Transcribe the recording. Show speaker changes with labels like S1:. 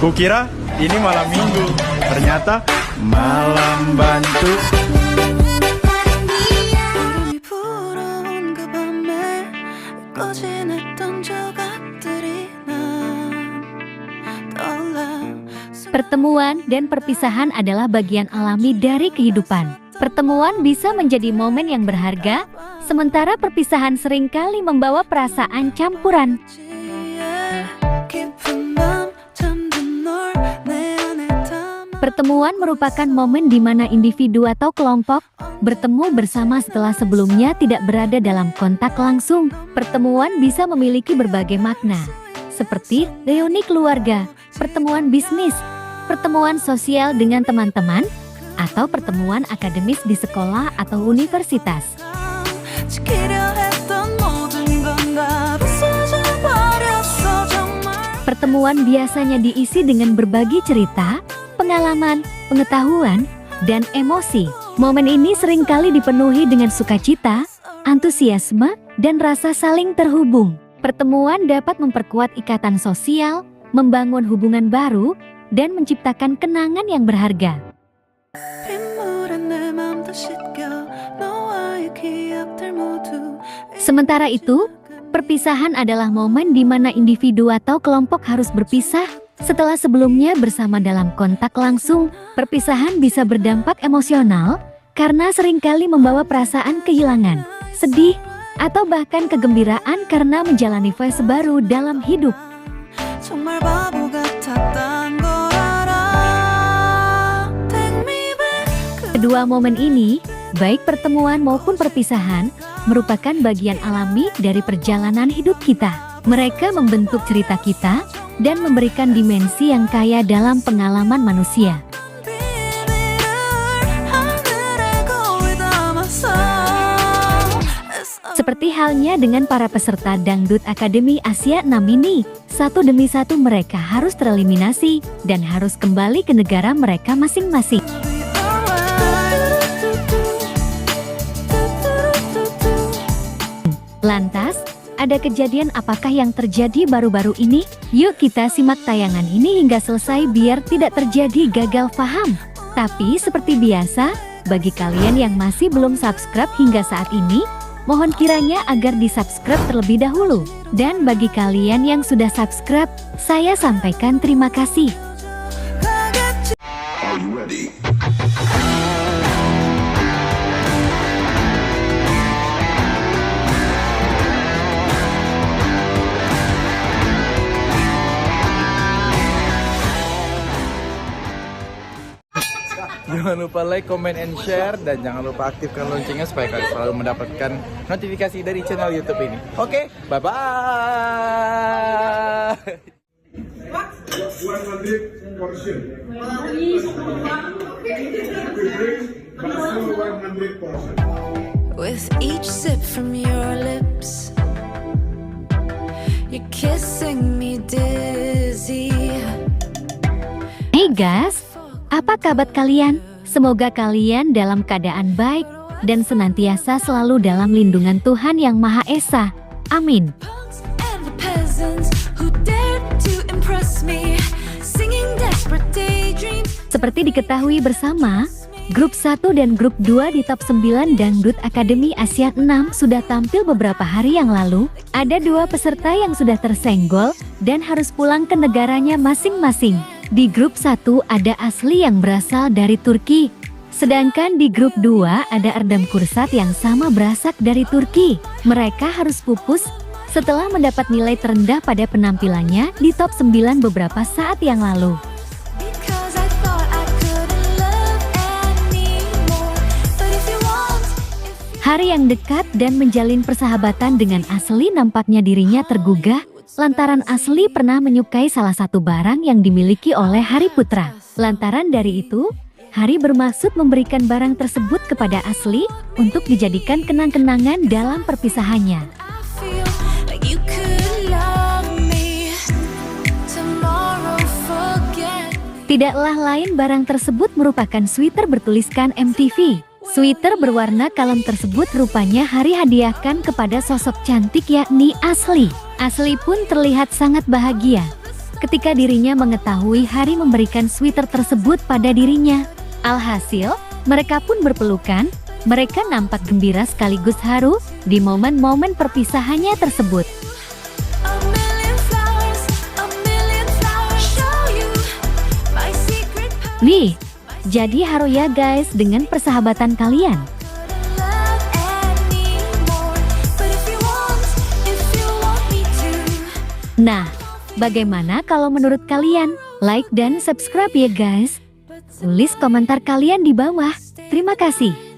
S1: Kukira ini malam minggu, ternyata malam bantu.
S2: Pertemuan dan perpisahan adalah bagian alami dari kehidupan. Pertemuan bisa menjadi momen yang berharga, sementara perpisahan seringkali membawa perasaan campuran. Pertemuan merupakan momen di mana individu atau kelompok bertemu bersama setelah sebelumnya tidak berada dalam kontak langsung. Pertemuan bisa memiliki berbagai makna, seperti reuni keluarga, pertemuan bisnis, pertemuan sosial dengan teman-teman, atau pertemuan akademis di sekolah atau universitas. Pertemuan biasanya diisi dengan berbagi cerita, pengalaman, pengetahuan, dan emosi. Momen ini seringkali dipenuhi dengan sukacita, antusiasme, dan rasa saling terhubung. Pertemuan dapat memperkuat ikatan sosial, membangun hubungan baru, dan menciptakan kenangan yang berharga. Sementara itu, perpisahan adalah momen di mana individu atau kelompok harus berpisah setelah sebelumnya bersama dalam kontak langsung. Perpisahan bisa berdampak emosional karena seringkali membawa perasaan kehilangan, sedih, atau bahkan kegembiraan karena menjalani fase baru dalam hidup. Kedua momen ini, baik pertemuan maupun perpisahan, merupakan bagian alami dari perjalanan hidup kita. Mereka membentuk cerita kita dan memberikan dimensi yang kaya dalam pengalaman manusia. Seperti halnya dengan para peserta Dangdut Akademi Asia 6 ini, satu demi satu mereka harus tereliminasi dan harus kembali ke negara mereka masing-masing. Lantas, ada kejadian apakah yang terjadi baru-baru ini? Yuk kita simak tayangan ini hingga selesai biar tidak terjadi gagal paham. Tapi seperti biasa, bagi kalian yang masih belum subscribe hingga saat ini, mohon kiranya agar di-subscribe terlebih dahulu. Dan bagi kalian yang sudah subscribe, saya sampaikan terima kasih.
S3: Are you ready?
S1: Jangan lupa like, comment, and share, dan jangan lupa aktifkan loncengnya supaya kalian selalu mendapatkan notifikasi dari channel YouTube ini. Oke, bye-bye.
S3: 100%.
S4: With each sip from your lips, you're kissing me dizzy.
S2: Hey guys, apa kabar kalian? Semoga kalian dalam keadaan baik dan senantiasa selalu dalam lindungan Tuhan Yang Maha Esa. Amin.
S4: And the peasants who dared to impress me, singing desperate daydreams.
S2: Seperti diketahui bersama, Grup 1 dan Grup 2 di Top 9 Dangdut Akademi Asia 6 sudah tampil beberapa hari yang lalu. Ada 2 peserta yang sudah tersenggol dan harus pulang ke negaranya masing-masing. Di grup 1 ada Asli yang berasal dari Turki. Sedangkan di grup 2 ada Erdem Kursat yang sama berasal dari Turki. Mereka harus pupus setelah mendapat nilai terendah pada penampilannya di top 9 beberapa saat yang lalu.
S4: Because I thought I couldn't love anymore. But if you want,
S2: Hari yang dekat dan menjalin persahabatan dengan Asli nampaknya dirinya tergugah lantaran Asli pernah menyukai salah satu barang yang dimiliki oleh Hari Putra. Lantaran dari itu, Hari bermaksud memberikan barang tersebut kepada Asli untuk dijadikan kenang-kenangan dalam perpisahannya.
S4: I feel like you could love me tomorrow, forget.
S2: Tidaklah lain barang tersebut merupakan sweater bertuliskan MTV. Sweater berwarna kalem tersebut rupanya Hari hadiahkan kepada sosok cantik yakni Asli. Asli pun terlihat sangat bahagia. ketika dirinya mengetahui Hari memberikan sweater tersebut pada dirinya. Alhasil, mereka pun berpelukan. Mereka nampak gembira sekaligus haru di momen-momen perpisahannya tersebut.
S4: A million flowers show you my secret power.
S2: Wih, jadi haru ya guys dengan persahabatan kalian.
S4: Love anymore, but if you want me to.
S2: Nah, bagaimana kalau menurut kalian? Like dan subscribe ya guys. Tulis komentar kalian di bawah. Terima kasih.